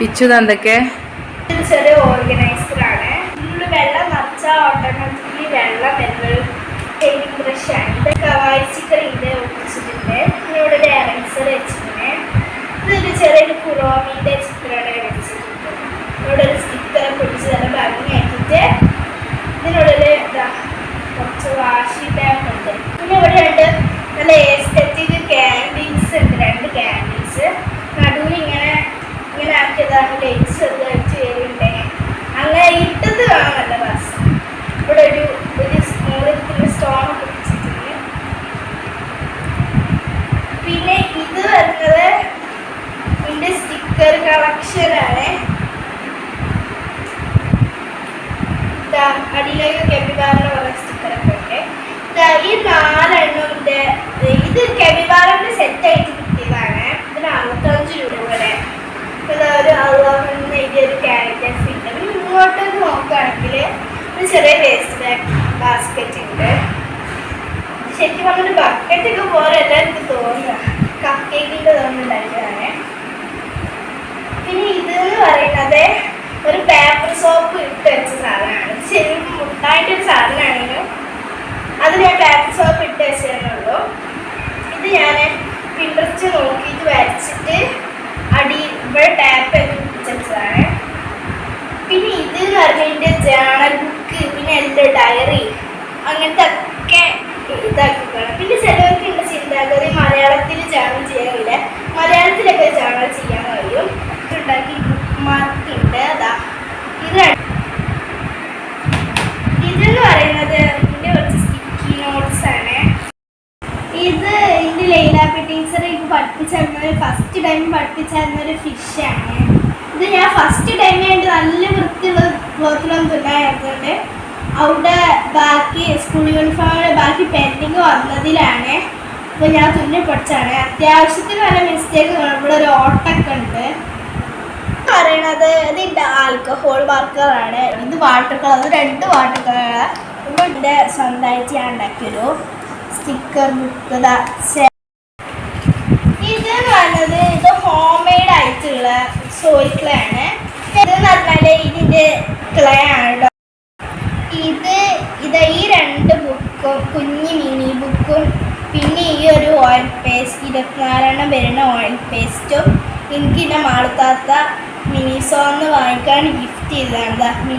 പിച്ചു എന്തൊക്കെ ചെറിയ ഓർഗനൈസറാണ്. ഇതിൽ വെള്ളം നിറച്ചാൽ ഓട്ടോമാറ്റിക്കലി വെള്ളം വരുന്നൊരു പെയിന്റിംഗ് ബ്രഷാണ്. ഇതൊക്കെ വായിച്ചിക്കറിൻ്റെ ഒട്ടിച്ചിട്ടുണ്ട്. ഇവിടെ ഒരു എറൈസർ വെച്ചിട്ടുണ്ട്. ഇതൊരു ചെറിയൊരു കുറോമിൻ്റെ ചിത്രമാണ് വെച്ചിട്ടുണ്ട്. ഇവിടെ ഒരു സ്റ്റിക്കറൊക്കെ ഒട്ടിച്ച് നല്ല ഭംഗിയാക്കിയിട്ട് ഇതിനുള്ളിൽ കുറച്ച് വാഷി ടാപ്പ് ഉണ്ട്. പിന്നെ ഇവിടെ ഉണ്ട് നല്ല എസ്തെറ്റിക് ക്യാൻഡിൽസ് ഉണ്ട്. 2 ക്യാൻഡിൽസ് നടുവിൽ ഇങ്ങനെ ആക്കിയതാണ്. ലൈറ്റ്സ് വെച്ച് വരുന്നുണ്ട്. അങ്ങനെ ഇട്ടത് കാണാൻ നല്ല രസം. ഇവിടെ ഒരു സ്മോളത്തിൽ സ്റ്റോണൊക്കെ വെച്ചിട്ടുണ്ട്. പിന്നെ ഇത് വരുന്നത് ഇതിൻ്റെ സ്റ്റിക്കർ കളക്ഷനാണ്. അടിയിലേക്ക് കെമിബാറിന്റെ കുറെ സ്റ്റിക്കറൊക്കെ ഉണ്ട്. ഈ 4 എണ്ണത്തിന്റെ ഇത് കെമിബാറിന്റെ സെറ്റ് ആയിട്ട് കിട്ടിയതാണ്. ഇതിന് 65 രൂപ വരെ. ഒരു അള്ളാഹുന്ന് എഴുതിയൊരു ക്യാരക്ടേഴ്സ് ഉണ്ട്. പിന്നെ ഇങ്ങോട്ട് നോക്കുകയാണെങ്കിൽ ഒരു ചെറിയ വേസ്റ്റ് ബാസ്ക്കറ്റ് ഉണ്ട്. ശരിക്കും പറഞ്ഞൊരു ബക്കറ്റൊക്കെ പോലെ എല്ലാവർക്കും തോന്നുക കപ്പ് കേക്കിൻ്റെ തോന്നുന്നുണ്ടായിട്ടാണ്. പിന്നെ ഇതെന്ന് പറയുന്നത് ഒരു പേപ്പർ സോപ്പ് ഇട്ട് വെച്ച സാധനമാണ്. ശരിക്കും മുട്ടായിട്ടൊരു സാധനമാണെങ്കിലും അത് ഞാൻ പേപ്പർ സോപ്പ് ഇട്ട് വെച്ചതേന്നുള്ളൂ. ഇത് ഞാൻ പിൻട്രസ്റ്റ് നോക്കിയിട്ട് വരച്ചിട്ട് ഇവിടെ ടാപ്പ് ഒക്കെ പിടിച്ചതാണ്. പിന്നെ ഇത് എന്ന് പറഞ്ഞതിൻ്റെ ജേണൽ ബുക്ക്, പിന്നെ എൻ്റെ ഡയറി, അങ്ങനത്തെ ഒക്കെ ഇതാക്കിക്കണം. പിന്നെ ചിലവർക്ക് ഉണ്ട് ചിന്താഗതി മലയാളത്തിൽ ജേണൽ ചെയ്യാറില്ല, മലയാളത്തിലൊക്കെ ജേണൽ ചെയ്യാൻ കഴിയും. ഉണ്ടാക്കി ബുക്ക് മാർക്ക് ഉണ്ട്. ഇതെന്ന് പറയുന്നത് ഇതിൻ്റെ കുറച്ച് സ്റ്റിക്കി നോട്ട്സ് ആണ്. ഇത് ഇതിൻ്റെ ലൈല ടീച്ചർ എനിക്ക് പഠിപ്പിച്ചിരുന്നത് ഫസ്റ്റ് ടൈം പഠിപ്പിച്ചിരുന്നൊരു ഫിഷാണ്. ഇത് ഞാൻ ഫസ്റ്റ് ടൈം ആയിട്ട് നല്ല വൃത്തിയുള്ള ക്ലോത്തിലൊന്നും തുന്നായിരുന്നുണ്ട്. അവിടെ ബാക്കി സ്കൂൾ യൂണിഫോമിൻ്റെ ബാക്കി പെൻഡിങ് വന്നതിലാണ് ഇപ്പോൾ ഞാൻ തുന്നി പഠിച്ചാണ്. അത്യാവശ്യത്തിന് നല്ല മിസ്റ്റേക്ക് ഇവിടെ ഒരു ഓട്ടൊക്കെ ഉണ്ട്. പറയണത് ഇതിൻ്റെ ആൽക്കഹോൾ മാർക്കറാണ്. ഇത് വാട്ടർ കളർ, 2 വാട്ടർ കളറാണ്. ഇപ്പോൾ എൻ്റെ സ്വന്തമായിട്ട് ഞാൻ ഉണ്ടാക്കിയൊരു സ്റ്റിക്കർ ബുക്ക്. ഇതെന്ന് പറഞ്ഞത് ഇത് ഹോം മെയ്ഡ് ആയിട്ടുള്ള സോയിൽ ക്ലേ ആണ്. ഇതെന്ന് പറഞ്ഞാൽ ഇതിൻ്റെ ക്ലേ ആണ്. ഇത് ഈ 2 ബുക്കും കുഞ്ഞി മിനി ബുക്കും പിന്നെ ഈ ഒരു ഓയിൽ പേസ്റ്റ് 24 വരുന്ന ഓയിൽ പേസ്റ്റും എനിക്ക് എൻ്റെ മാളത്താത്ത മിനിസോന്ന് വാങ്ങിക്കാൻ ഗിഫ്റ്റ് ചെയ്തതാണ്.